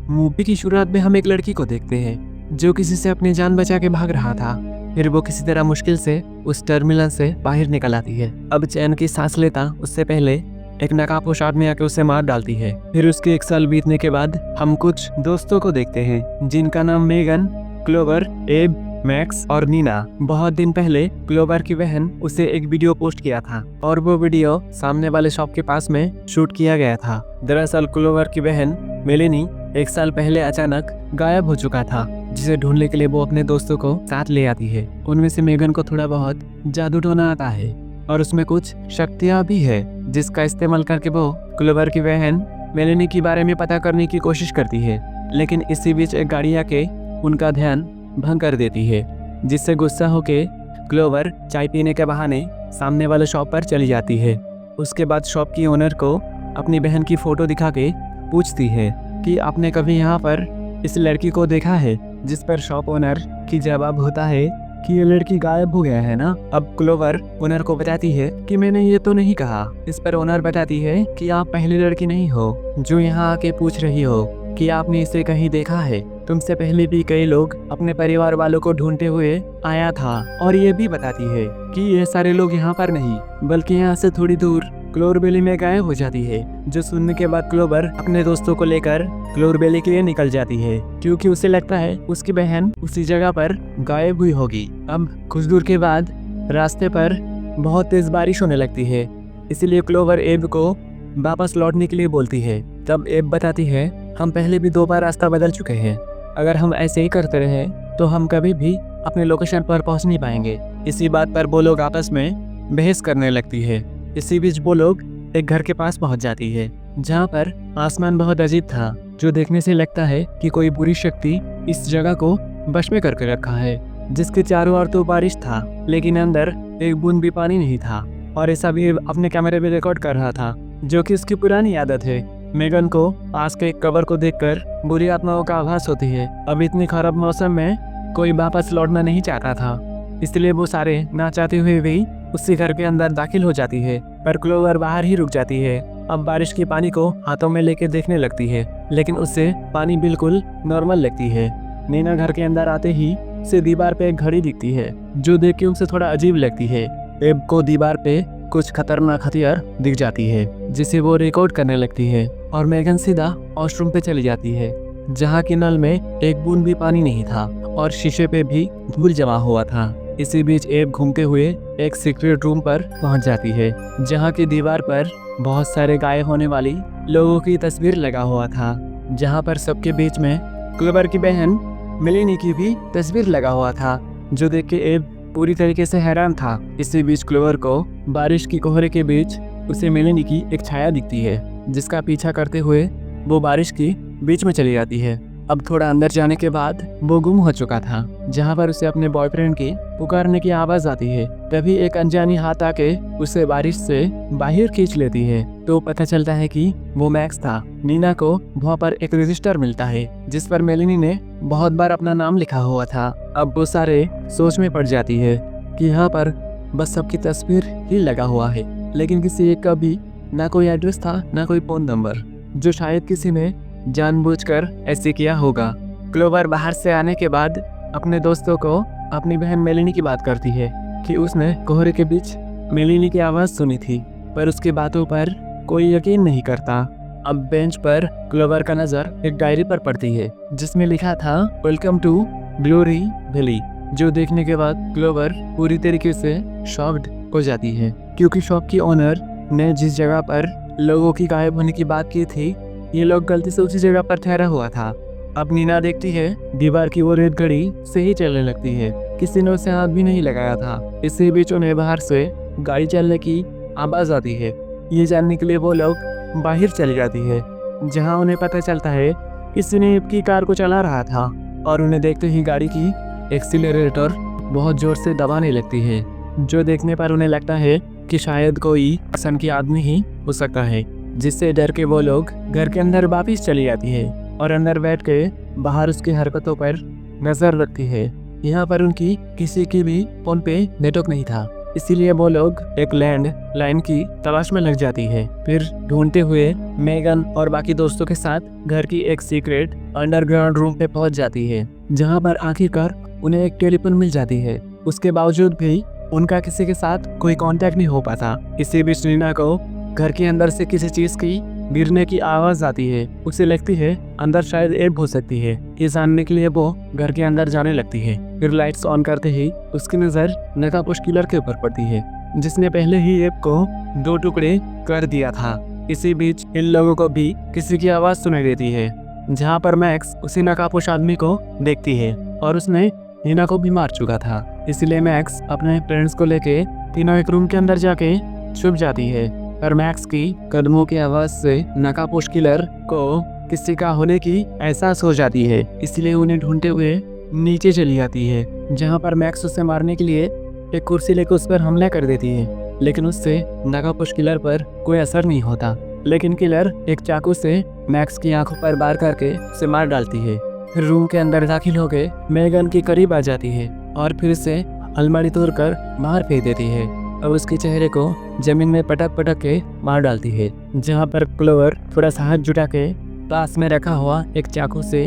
Movie की शुरुआत में हम एक लड़की को देखते हैं जो किसी से अपनी जान बचा के भाग रहा था। फिर वो किसी तरह मुश्किल से उस टर्मिनल से बाहर निकल आती है। अब चैन की सांस लेता उससे पहले एक नकाबपोश आदमी आके उसे मार डालती है। फिर उसके 1 साल बीतने के बाद हम कुछ दोस्तों को देखते हैं जिनका नाम मेगन, क्लोवर, एब, मैक्स और नीना। बहुत दिन पहले क्लोवर की बहन उसे एक वीडियो पोस्ट किया था और वो वीडियो सामने वाले शॉप के पास में शूट किया गया था। दरअसल क्लोवर की बहन मेलेनी 1 साल पहले अचानक गायब हो चुका था, जिसे ढूंढने के लिए वो अपने दोस्तों को साथ ले आती है। उनमें से मेगन को थोड़ा बहुत जादू टोना आता है और उसमें कुछ शक्तियाँ भी है, जिसका इस्तेमाल करके वो क्लोवर की बहन मेलेनी के बारे में पता करने की कोशिश करती है। लेकिन इसी बीच एक गाड़ी आके उनका ध्यान भंग कर देती है, जिससे गुस्सा होके क्लोवर चाय पीने के बहाने सामने वाले शॉप पर चली जाती है। उसके बाद शॉप की ओनर को अपनी बहन की फोटो दिखा के पूछती है कि आपने कभी यहाँ पर इस लड़की को देखा है, जिस पर शॉप ओनर की जवाब होता है कि ये लड़की गायब हो गया है ना। अब क्लोवर ओनर को बताती है कि मैंने ये तो नहीं कहा। इस पर ओनर बताती है कि आप पहली लड़की नहीं हो जो यहाँ आके पूछ रही हो कि आपने इसे कहीं देखा है। तुमसे पहले भी कई लोग अपने परिवार वालों को ढूंढते हुए आया था। और ये भी बताती है कि ये सारे लोग यहाँ पर नहीं बल्कि यहाँ से थोड़ी दूर क्लोवर वैली में गायब हो जाती है। जो सुनने के बाद क्लोवर अपने दोस्तों को लेकर क्लोवर वैली के लिए निकल जाती है, क्योंकि उसे लगता है उसकी बहन उसी जगह पर गायब हुई होगी। अब कुछ दूर के बाद रास्ते पर बहुत तेज बारिश होने लगती है, इसीलिए क्लोवर एब को वापस लौटने के लिए बोलती है। तब एब बताती है हम पहले भी 2 बार रास्ता बदल चुके हैं, अगर हम ऐसे ही करते रहे तो हम कभी भी अपने लोकेशन पर पहुंच नहीं पाएंगे। इसी बात पर वो लोग आपस में बहस करने लगती है। इसी बीच वो लोग एक घर के पास पहुंच जाती है, जहां पर आसमान बहुत अजीब था, जो देखने से लगता है कि कोई बुरी शक्ति इस जगह को वश में करके रखा है, जिसके चारों ओर तो बारिश था लेकिन अंदर एक बूंद भी पानी नहीं था। और ऐसा भी अपने कैमरे में रिकॉर्ड कर रहा था, जो कि उसकी पुरानी आदत है। मेगन को पास के एक कवर को देखकर बुरी आत्माओं का आभास होती है। अब इतनी खराब मौसम में कोई वापस लौटना नहीं चाहता था, इसलिए वो सारे ना चाहते हुए भी उसी घर के अंदर दाखिल हो जाती है। पर क्लोवर बाहर ही रुक जाती है। अब बारिश के पानी को हाथों में लेके देखने लगती है, लेकिन उससे पानी बिल्कुल नॉर्मल लगती है। नीना घर के अंदर आते ही उसे दीवार पे एक घड़ी दिखती है, जो देख के उसे थोड़ा अजीब लगती है। एब को दीवार पे कुछ खतरनाक हथियार दिख जाती है, जिसे वो रिकॉर्ड करने लगती है। और मेगन सीधा वॉशरूम पे चली जाती है, जहाँ की नल में एक बूंद भी पानी नहीं था और शीशे पे भी धूल जमा हुआ था। इसी बीच एब घूमते हुए एक सीक्रेट रूम पर पहुंच जाती है, जहां की दीवार पर बहुत सारे गायब होने वाली लोगों की तस्वीर लगा हुआ था, जहां पर सबके बीच में क्लोवर की बहन मेलेनी की भी तस्वीर लगा हुआ था, जो देख के एब पूरी तरीके से हैरान था। इसी बीच क्लोवर को बारिश की कोहरे के बीच उसे मेलेनी की एक छाया दिखती है, जिसका पीछा करते हुए वो बारिश की बीच में चली जाती है। अब थोड़ा अंदर जाने के बाद वो गुम हो चुका था, जहाँ पर उसे अपने बॉयफ्रेंड की पुकारने की आवाज आती है। तभी एक अनजानी हाथ आके उसे बारिश से बाहर खींच लेती है, तो पता चलता है कि वो मैक्स था। नीना को वहाँ पर एक रजिस्टर मिलता है, जिस पर मेलेनी ने बहुत बार अपना नाम लिखा हुआ था। अब वो सारे सोच में पड़ जाती है कि यहाँ पर बस सबकी तस्वीर ही लगा हुआ है, लेकिन किसी एक का भी ना कोई एड्रेस था ना कोई फोन नंबर, जो शायद किसी ने जानबूझकर ऐसे किया होगा। क्लोवर बाहर से आने के बाद अपने दोस्तों को अपनी बहन मेलेनी की बात करती है कि उसने कोहरे के बीच मेलेनी की आवाज़ सुनी थी, पर उसकी बातों पर कोई यकीन नहीं करता। अब बेंच पर क्लोवर का नज़र एक डायरी पर पड़ती है, जिसमें लिखा था वेलकम टू ग्लोरी वैली, जो देखने के बाद क्लोवर पूरी तरीके से शॉक्ड हो जाती है, क्योंकि शॉप की ओनर ने जिस जगह पर लोगों की गायब होने की बात की थी, ये लोग गलती से उसी जगह पर ठहरा हुआ था। अब नीना देखती है दीवार की वो रेत घड़ी से ही चलने लगती है, किसी ने उसे हाथ भी नहीं लगाया था। इसी बीच उन्हें बाहर से गाड़ी चलने की आवाज आती है। ये जानने के लिए वो लोग बाहर चली जाती है, जहां उन्हें पता चलता है किसी ने की कार को चला रहा था, और उन्हें देखते ही गाड़ी की एक्सीलरेटर बहुत जोर से दबाने लगती है, जो देखने पर उन्हें लगता है कि शायद कोई सन की आदमी ही हो सकता है। जिससे डर के वो लोग घर के अंदर वापस चली जाती है और अंदर बैठ के बाहर उसकी हरकतों पर नजर रखती है। यहाँ पर उनकी किसी की भी फोन पे नेटवर्क नहीं था, इसीलिए वो लोग एक लैंड लाइन की तलाश में लग जाती है। फिर ढूंढते हुए मेगन और बाकी दोस्तों के साथ घर की एक सीक्रेट अंडरग्राउंड रूम पे पहुंच जाती है, जहां पर आखिरकार उन्हें एक टेलीफोन मिल जाती है। उसके बावजूद भी उनका किसी के साथ कोई कांटेक्ट नहीं हो पाता। इसी बीच नीना को घर के अंदर से किसी चीज की गिरने की आवाज आती है। उसे लगती है अंदर शायद एब हो सकती है। ये जानने के लिए वो घर के अंदर जाने लगती है। फिर लाइट्स ऑन करते ही उसकी नजर नकाबपोश किलर के ऊपर पड़ती है, जिसने पहले ही एब को 2 टुकड़े कर दिया था। इसी बीच इन लोगों को भी किसी की आवाज सुनाई देती है, जहाँ पर मैक्स उसी नकाबपोश आदमी को देखती है और उसने नीना को भी मार चुका था। इसलिए मैक्स अपने फ्रेंड्स को लेके तीनों एक रूम के अंदर जाके छुप जाती है। पर मैक्स की कदमों की आवाज से नकाबपोश किलर को किसी का होने की एहसास हो जाती है। इसलिए उन्हें ढूंढते हुए नीचे चली जाती है, जहां पर मैक्स उसे मारने के लिए एक कुर्सी लेकर उस पर हमला कर देती है। लेकिन उससे नकाबपोश किलर पर कोई असर नहीं होता। लेकिन किलर एक चाकू से मैक्स की आंखों पर वार करके उसे मार डालती है। फिर रूम के अंदर दाखिल होकर मेगन के करीब आ जाती है और फिर उसे अलमारी तोड़कर बाहर फेंक देती है। अब उसके चेहरे को जमीन में पटक पटक के मार डालती है, जहाँ पर क्लोवर थोड़ा सा हाथ जुटा के पास में रखा हुआ एक चाकू से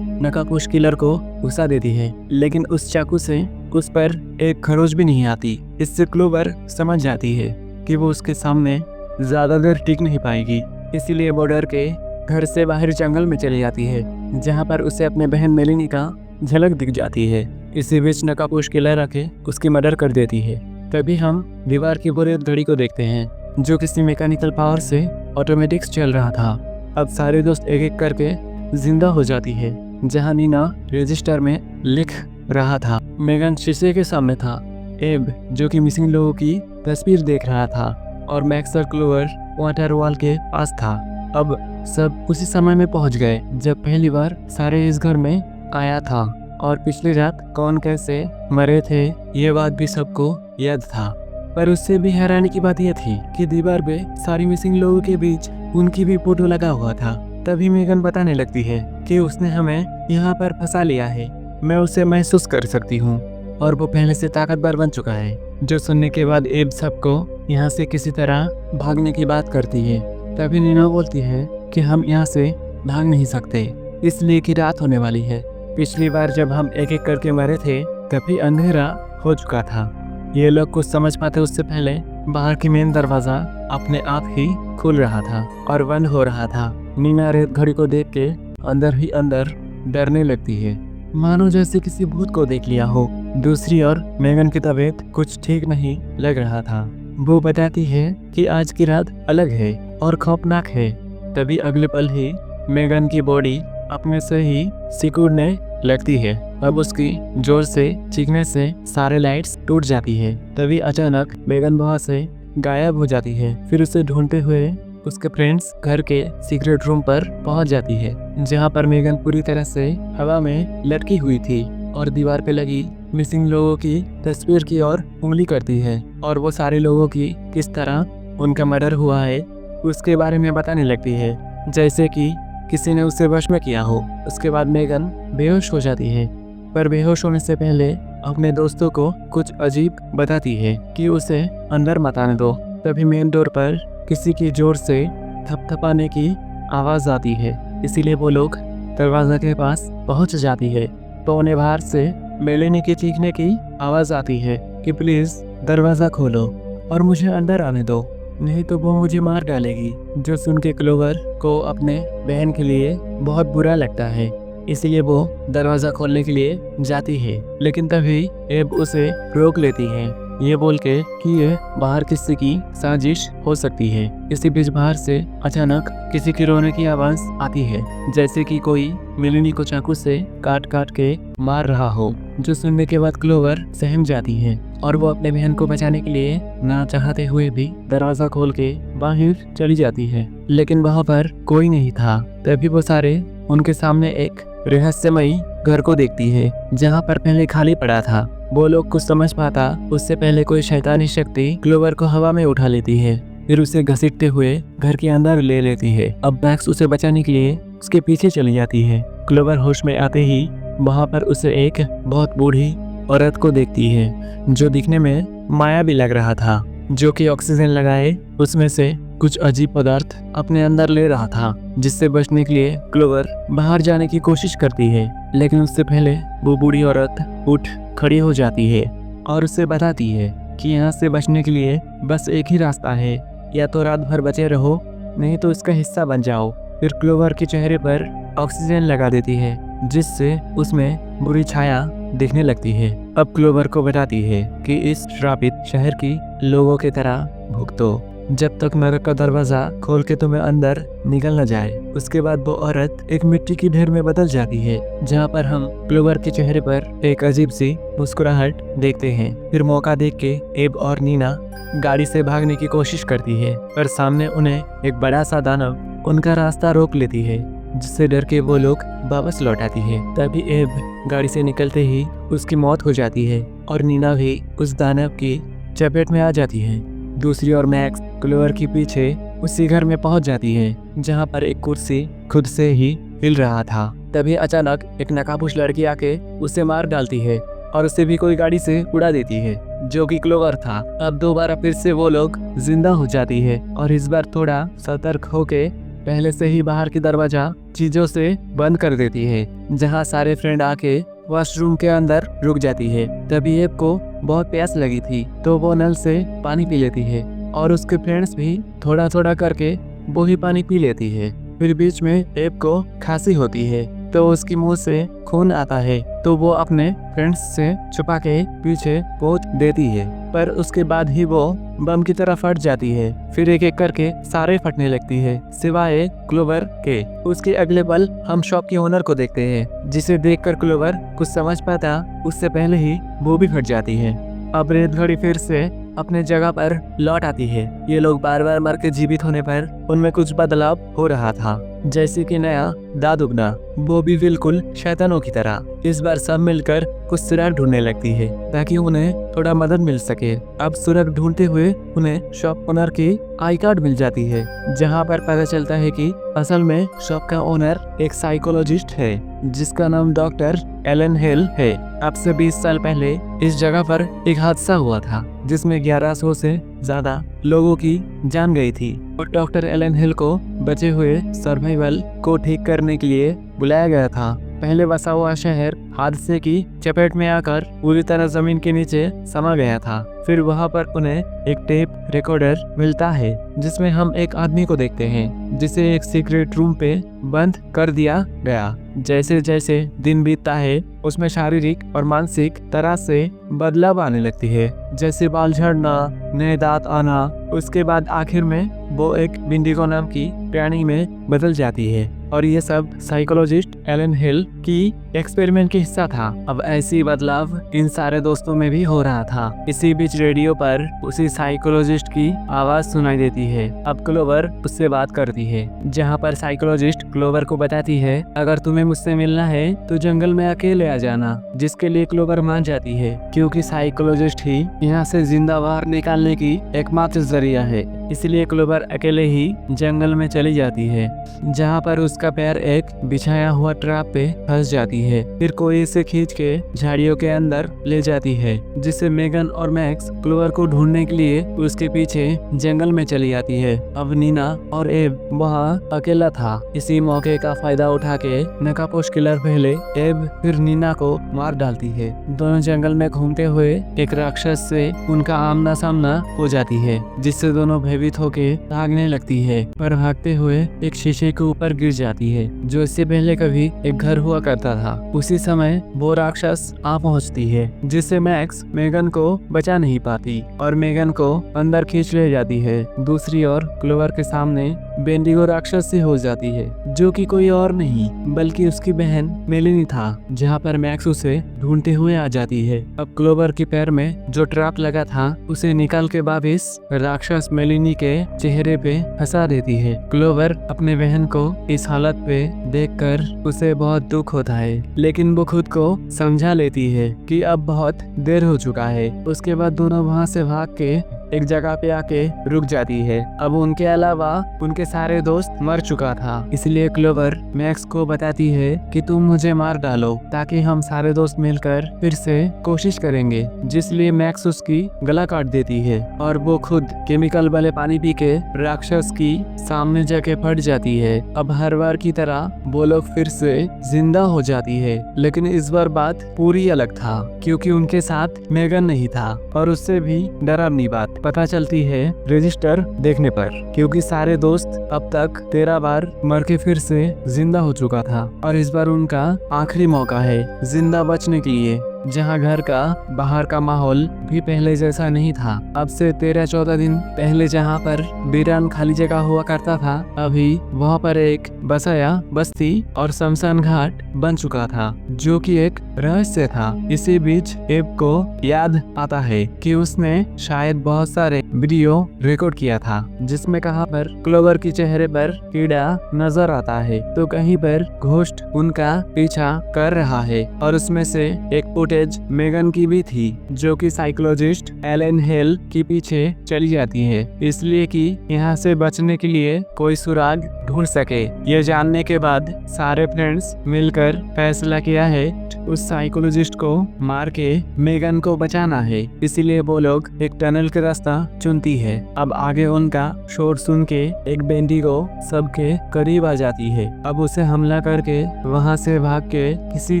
नकाबपोश किलर को घुसा देती है। लेकिन उस चाकू से उस पर एक खरोच भी नहीं आती। इससे क्लोवर समझ जाती है कि वो उसके सामने ज्यादा देर टिक नहीं पाएगी। इसीलिए वो डर के घर से बाहर जंगल में चली जाती है, जहाँ पर उसे अपने बहन मेलिनी का झलक दिख जाती है। इसी बीच नकाबपोश किलर आके उसकी मर्डर कर देती है। तभी हम दीवार की बुनियाद घड़ी को देखते हैं, जो किसी मैकेनिकल पावर से ऑटोमेटिक्स चल रहा था। अब सारे दोस्त एक एक करके जिंदा हो जाती है, जहां नीना रजिस्टर में लिख रहा था। मेगन शीशे के सामने था। एब जो कि मिसिंग लोगों की तस्वीर देख रहा था और मैक्स और क्लोवर वाटर वॉल के पास था। अब सब उसी समय में पहुंच गए जब पहली बार सारे इस घर में आया था और पिछली रात कौन कैसे मरे थे ये बात भी सबको याद था। पर उससे भी हैरानी की बात यह थी कि दीवार पे सारी मिसिंग लोगों के बीच उनकी भी फोटो लगा हुआ था। तभी मेगन बताने लगती है कि उसने हमें यहाँ पर फंसा लिया है। मैं उसे महसूस कर सकती हूँ और वो पहले से ताकतवर बन चुका है। जो सुनने के बाद एब सबको यहाँ से किसी तरह भागने की बात करती है। तभी नीना बोलती है कि हम यहाँ से भाग नहीं सकते, इसलिए कि रात होने वाली है। पिछली बार जब हम एक एक करके मरे थे तभी अंधेरा हो चुका था। ये लोग कुछ समझ पाते उससे पहले बाहर की मेन दरवाजा अपने आप ही खुल रहा था और बंद हो रहा था। नीना रेत घड़ी को देख के अंदर ही अंदर डरने लगती है, मानो जैसे किसी भूत को देख लिया हो। दूसरी ओर मेगन की तबीयत कुछ ठीक नहीं लग रहा था। वो बताती है कि आज की रात अलग है और खौफनाक है। तभी अगले पल ही मेगन की बॉडी अपने से ही सिकुड़ने लगती है। अब उसकी जोर से चीखने से सारे लाइट्स टूट जाती है। तभी अचानक मेगन वहां से गायब हो जाती है। फिर उसे ढूंढते हुए उसके फ्रेंड्स घर के सीक्रेट रूम पर पहुंच जाती है, जहां पर मेगन पूरी तरह से हवा में लटकी हुई थी और दीवार पे लगी मिसिंग लोगों की तस्वीर की ओर उंगली करती है और वो सारे लोगों की किस तरह उनका मर्डर हुआ है उसके बारे में बताने लगती है, जैसे कि किसी ने उसे वश में किया हो। उसके बाद मेगन बेहोश हो जाती है, पर बेहोश होने से पहले अपने दोस्तों को कुछ अजीब बताती है कि उसे अंदर मत आने दो। तभी मेन डोर पर किसी की जोर से थपथपाने की आवाज आती है। इसीलिए वो लोग दरवाजा के पास पहुंच जाती है तो उन्हें बाहर से मेलिनी की चीखने की आवाज आती है कि प्लीज दरवाजा खोलो और मुझे अंदर आने दो, नहीं तो वो मुझे मार डालेगी। जो सुन के क्लोवर को अपने बहन के लिए बहुत बुरा लगता है, इसलिए वो दरवाजा खोलने के लिए जाती है। लेकिन तभी एब उसे रोक लेती है, ये बोल के कि ये बाहर किसी की साजिश हो सकती है। इसी बीच बाहर से अचानक किसी की रोने की आवाज आती है, जैसे कि कोई मेलिनी को चाकू से काट काट के मार रहा हो। जो सुनने के बाद क्लोवर सहम जाती है और वो अपने बहन को बचाने के लिए ना चाहते हुए भी दरवाजा खोल के बाहर चली जाती है, लेकिन वहाँ पर कोई नहीं था। तभी वो सारे उनके सामने एक रहस्यमयी घर को देखती है, जहाँ पर पहले खाली पड़ा था। वो लोग कुछ समझ पाता उससे पहले कोई शैतानी शक्ति क्लोवर को हवा में उठा लेती है, फिर उसे घसीटते हुए घर के अंदर ले लेती है। अब मैक्स उसे बचाने के लिए उसके पीछे चली जाती है। क्लोवर होश में आते ही वहाँ पर उसे एक बहुत बूढ़ी औरत को देखती है जो दिखने में माया भी लग रहा था, जो कि ऑक्सीजन लगाए उसमें से कुछ अजीब पदार्थ अपने अंदर ले रहा था, जिससे बचने के लिए क्लोवर बाहर जाने की कोशिश करती है। लेकिन उससे पहले वो बूढ़ी औरत उठ खड़ी हो जाती है और उसे बताती है कि यहाँ से बचने के लिए बस एक ही रास्ता है, या तो रात भर बचे रहो, नहीं तो इसका हिस्सा बन जाओ। फिर क्लोवर के चेहरे पर ऑक्सीजन लगा देती है, जिससे उसमें बुरी छाया दिखने लगती है। अब क्लोवर को बताती है कि इस श्रापित शहर की लोगों की तरह भुगतो, जब तक नरक का दरवाजा खोल के तुम्हें अंदर निकल न जाए। उसके बाद वो औरत एक मिट्टी की ढेर में बदल जाती है, जहाँ पर हम क्लोवर के चेहरे पर एक अजीब सी मुस्कुराहट देखते हैं। फिर मौका देख के एब और नीना गाड़ी से भागने की कोशिश करती है, पर सामने उन्हें एक बड़ा सा दानव उनका रास्ता रोक लेती है, जिससे डर के वो लोग वापस लौट आती है। तभी एब गाड़ी से निकलते ही उसकी मौत हो जाती है और नीना भी उस दानव की चपेट में आ जाती है। दूसरी ओर मैक्स क्लोवर के पीछे उसी घर में पहुंच जाती है, जहां पर एक कुर्सी खुद से ही हिल रहा था। तभी अचानक एक नकाबपोश लड़की आके उसे मार डालती है और उसे भी कोई गाड़ी से उड़ा देती है, जो कि क्लोवर था। अब दोबारा फिर से वो लोग जिंदा हो जाती है और इस बार थोड़ा सतर्क होके पहले से ही बाहर की दरवाजा चीजों से बंद कर देती है, जहां सारे फ्रेंड आके वॉशरूम के अंदर रुक जाती है। तभी एब को बहुत प्यास लगी थी, तो वो नल से पानी पी लेती है और उसके फ्रेंड्स भी थोड़ा थोड़ा करके वो ही पानी पी लेती है। फिर बीच में एब को खांसी होती है, तो उसकी मुंह से खून आता है, तो वो अपने फ्रेंड्स से छुपा के पीछे पोंछ देती है, पर उसके बाद ही वो बम की तरह फट जाती है। फिर एक एक करके सारे फटने लगती है, सिवाय क्लोवर के। उसके अगले पल हम शॉप के ओनर को देखते हैं, जिसे देखकर क्लोवर कुछ समझ पाता उससे पहले ही वो भी फट जाती है। अब रेत घड़ी फिर से अपने जगह पर लौट आती है। ये लोग बार बार मर के जीवित होने पर उनमें कुछ बदलाव हो रहा था, जैसे कि नया दांत उगना, वो भी बिल्कुल शैतानों की तरह। इस बार सब मिलकर कुछ सुराग ढूंढने लगती है ताकि उन्हें थोड़ा मदद मिल सके। अब सुराग ढूंढते हुए उन्हें शॉप ओनर की आई कार्ड मिल जाती है, जहां पर पता चलता है कि असल में शॉप का ओनर एक साइकोलॉजिस्ट है, जिसका नाम डॉक्टर एलन हिल है। अब से 20 साल पहले इस जगह पर एक हादसा हुआ था, जिसमें 1100 से ज्यादा लोगों की जान गई थी, और डॉक्टर एलन हिल को बचे हुए सर्वाइवल को ठीक करने के लिए बुलाया गया था। पहले बसा हुआ शहर हादसे की चपेट में आकर पूरी तरह जमीन के नीचे समा गया था। फिर वहां पर उन्हें एक टेप रिकॉर्डर मिलता है, जिसमें हम एक आदमी को देखते हैं, जिसे एक सीक्रेट रूम पे बंद कर दिया गया। जैसे जैसे दिन बीतता है, उसमें शारीरिक और मानसिक तरह से बदलाव आने लगती है, जैसे बाल झड़ना, नए दांत आना। उसके बाद आखिर में वो एक बिंडिगो नाम की प्राणी में बदल जाती है, और ये सब साइकोलॉजिस्ट एलन हिल की एक्सपेरिमेंट का हिस्सा था। अब ऐसी बदलाव इन सारे दोस्तों में भी हो रहा था। इसी बीच रेडियो पर उसी साइकोलॉजिस्ट की आवाज सुनाई देती है। अब क्लोवर उससे बात करती है, जहां पर साइकोलॉजिस्ट क्लोवर को बताती है, अगर तुम्हें मुझसे मिलना है तो जंगल में अकेले आ जाना, जिसके लिए क्लोवर मान जाती है, क्योंकि साइकोलॉजिस्ट ही यहाँ से जिंदा बाहर निकालने की एकमात्र जरिया है। इसलिए क्लोवर अकेले ही जंगल में चली जाती है, जहाँ पर उसका पैर एक बिछाया हुआ ट्रैप पे फंस जाती है। फिर कोई इसे खींच के झाड़ियों के अंदर ले जाती है, जिससे मेगन और मैक्स क्लोवर को ढूंढने के लिए उसके पीछे जंगल में चली जाती है। अब नीना और एब वहाँ अकेला था। इसी मौके का फायदा उठा के नकाबपोश किलर पहले एब फिर नीना को मार डालती है। दोनों जंगल में घूमते हुए एक राक्षस से उनका आमना सामना हो जाती है, जिससे दोनों भयभीत होके भागने लगती है, पर भागते हुए एक शीशे के ऊपर गिर जाती है, जो इससे पहले कभी एक घर हुआ करता था। उसी समय वो राक्षस आ पहुंचती है, जिससे मैक्स मेगन को बचा नहीं पाती और मेगन को अंदर खींच ले जाती है। दूसरी ओर क्लोवर के सामने बेंडिगो राक्षस से हो जाती है, जो कि कोई और नहीं बल्कि उसकी बहन मेलिनी था, जहाँ पर मैक्स उसे ढूंढते हुए आ जाती है। अब क्लोवर के पैर में जो ट्रैप लगा था उसे निकाल के वापिस राक्षस मेलिनी के चेहरे पे फंसा देती है। क्लोवर अपने बहन को इस हालत पे देखकर उसे बहुत दुख होता है, लेकिन वो खुद को समझा लेती है कि अब बहुत देर हो चुका है। उसके बाद दोनों वहाँ से भाग के एक जगह पे आके रुक जाती है। अब उनके अलावा उनके सारे दोस्त मर चुका था, इसलिए क्लोवर मैक्स को बताती है कि तुम मुझे मार डालो ताकि हम सारे दोस्त मिलकर फिर से कोशिश करेंगे, जिसलिए मैक्स उसकी गला काट देती है और वो खुद केमिकल वाले पानी पी के राक्षस की सामने जाके फट जाती है। अब हर बार की तरह वो लोग फिर से जिंदा हो जाती है, लेकिन इस बार बात पूरी अलग था क्योंकि उनके साथ मेगन नहीं था और उससे भी डरावनी बात पता चलती है रजिस्टर देखने पर, क्योंकि सारे दोस्त अब तक 13 बार मर के फिर से जिंदा हो चुका था और इस बार उनका आखिरी मौका है जिंदा बचने के लिए। जहां घर का बाहर का माहौल भी पहले जैसा नहीं था। अब से 13-14 दिन पहले जहां पर वीरान खाली जगह हुआ करता था, अभी वहां पर एक बसाया बस्ती और शमशान घाट बन चुका था, जो कि एक रहस्य था। इसी बीच एब को याद आता है कि उसने शायद बहुत सारे वीडियो रिकॉर्ड किया था जिसमें कहां पर क्लोवर के चेहरे पर कीड़ा नजर आता है तो कहीं पर घोस्ट उनका पीछा कर रहा है, और उसमें से एक फुटेज मेगन की भी थी जो कि साइकोलॉजिस्ट एलन हेल के पीछे चली जाती है, इसलिए कि यहाँ से बचने के लिए कोई सुराग ढूंढ सके। ये जानने के बाद सारे फ्रेंड्स मिलकर फैसला किया है उस साइकोलॉजिस्ट को मार के मेगन को बचाना है, इसीलिए वो लोग एक टनल का रास्ता चुनती है। अब आगे उनका शोर सुन के एक बेंडिगो सबके करीब आ जाती है। अब उसे हमला करके वहाँ से भाग के किसी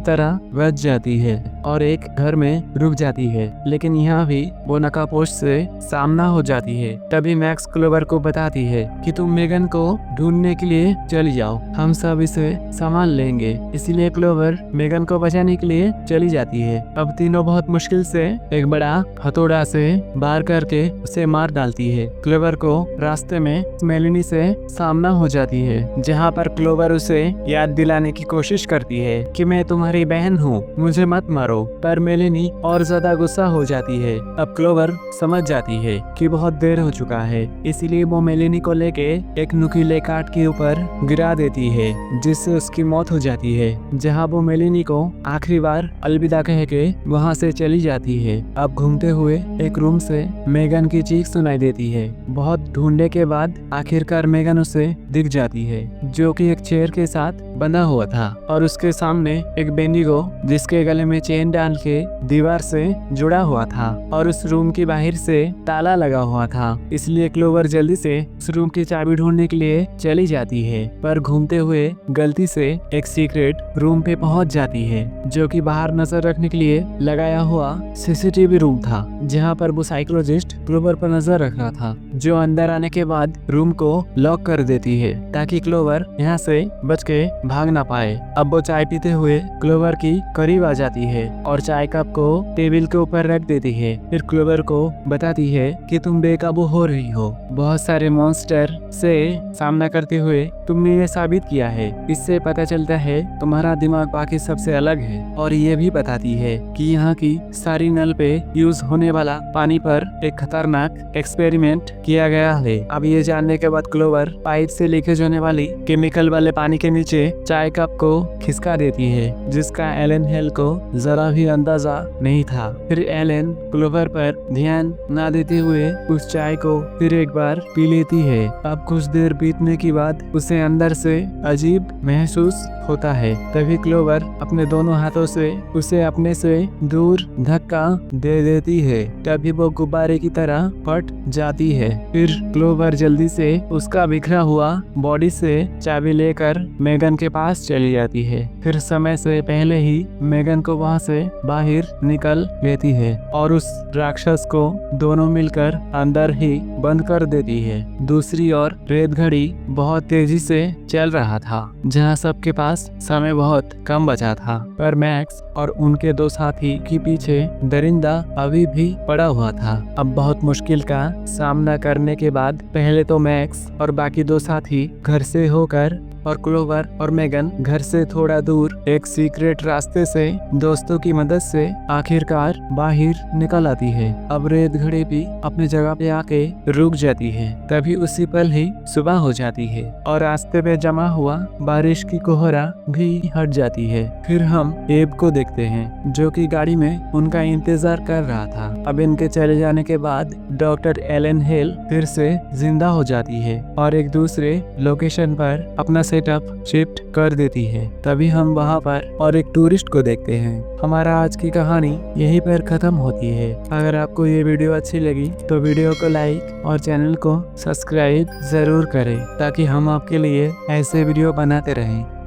तरह बच जाती है और एक घर में रुक जाती है, लेकिन यहाँ भी वो नकापोश से सामना हो जाती है। तभी मैक्स क्लोवर को बताती है कि तुम मेगन को ढूंढने के लिए चली जाओ, हम सब इसे संभाल लेंगे। इसीलिए क्लोवर मेगन को बचाने के लिए चली जाती है। अब तीनों बहुत मुश्किल से एक बड़ा हथौड़ा से बार करके उसे मार डालती है। क्लोवर को रास्ते में मेलिनी से सामना हो जाती है, जहाँ पर क्लोवर उसे याद दिलाने की कोशिश करती है कि मैं तुम्हारी बहन हूँ, मुझे मत मारो, पर मेलिनी और ज्यादा गुस्सा हो जाती है। अब क्लोवर समझ जाती है कि बहुत देर हो चुका है, इसीलिए वो मेलिनी को लेके एक नुकीले काट के ऊपर गिरा देती है, जिससे उसकी मौत हो जाती है। जहाँ वो मेलिनी को आखिरी बार अलविदा कह के वहाँ से चली जाती है। अब घूमते हुए एक रूम से मेगन की चीख सुनाई देती है। बहुत ढूंढने के बाद आखिरकार मेगन उसे दिख जाती है, जो कि एक चेयर के साथ बंधा हुआ था और उसके सामने एक बेंडिगो जिसके गले में चेन डाल के दीवार से जुड़ा हुआ था और उस रूम के बाहर से ताला लगा हुआ था। इसलिए क्लोवर जल्दी से उस रूम की चाबी ढूंढने के लिए चली जाती है, पर घूमते हुए गलती से एक सीक्रेट रूम पे पहुंच जाती है, जो कि बाहर नजर रखने के लिए लगाया हुआ सीसीटीवी रूम था, जहां पर वो साइकोलॉजिस्ट क्लोवर पर नजर रख रहा था, जो अंदर आने के बाद रूम को लॉक कर देती है ताकि क्लोवर यहाँ से बच के भाग ना पाए। अब वो चाय पीते हुए क्लोवर की करीब आ जाती है और चाय कप को टेबल के ऊपर रख देती है। फिर क्लोवर को बताती है कि तुम बेकाबू हो रही हो, बहुत सारे मॉन्स्टर से सामना करते हुए तुमने ये साबित किया है। इससे पता चलता है तुम्हारा दिमाग बाकी सबसे अलग है, और ये भी बताती है कि यहाँ की सारी नल पे यूज होने वाला पानी पर एक खतरनाक एक्सपेरिमेंट किया गया है। अब ये जानने के बाद क्लोवर पाइप से लीकेज होने वाली केमिकल वाले पानी के नीचे चाय कप को खिसका देती है, जिसका एलन हेल को जरा भी अंदाजा नहीं था। फिर एलन क्लोवर पर ध्यान न देते हुए उस चाय को फिर एक बार पी लेती है। अब कुछ देर बीतने के बाद उसे अंदर से अजीब महसूस होता है। तभी क्लोवर अपने दोनों हाथों से उसे अपने से दूर धक्का दे देती है। तभी वो गुब्बारे की तरह फट जाती है। फिर क्लोवर जल्दी से उसका बिखरा हुआ बॉडी से चाबी लेकर मेगन के पास चली जाती है। फिर समय से पहले ही मेगन को वहाँ से बाहर निकल लेती है और उस राक्षस को दोनों मिलकर अंदर ही बंद कर देती है। दूसरी ओर रेत घड़ी बहुत तेजी से चल रहा था, जहाँ सबके पास समय बहुत कम बचा था, पर मैक्स और उनके दो साथी के पीछे दरिंदा अभी भी पड़ा हुआ था। अब बहुत मुश्किल का सामना करने के बाद पहले तो मैक्स और बाकी दो साथी घर से होकर और क्लोवर और मेगन घर से थोड़ा दूर एक सीक्रेट रास्ते से दोस्तों की मदद से आखिरकार बाहर निकल आती है। अब रेत घड़ी भी अपनी जगह पे आके रुक जाती है। तभी उसी पल ही सुबह हो जाती है और रास्ते पे जमा हुआ बारिश की कोहरा भी हट जाती है। फिर हम एब को देखते हैं जो कि गाड़ी में उनका इंतजार कर रहा था। अब इनके चले जाने के बाद डॉक्टर एलन हिल फिर से जिंदा हो जाती है और एक दूसरे लोकेशन पर अपना सेटअप शिफ्ट कर देती है। तभी हम वहाँ पर और एक टूरिस्ट को देखते हैं। हमारा आज की कहानी यहीं पर खत्म होती है। अगर आपको ये वीडियो अच्छी लगी तो वीडियो को लाइक और चैनल को सब्सक्राइब जरूर करें ताकि हम आपके लिए ऐसे वीडियो बनाते रहें।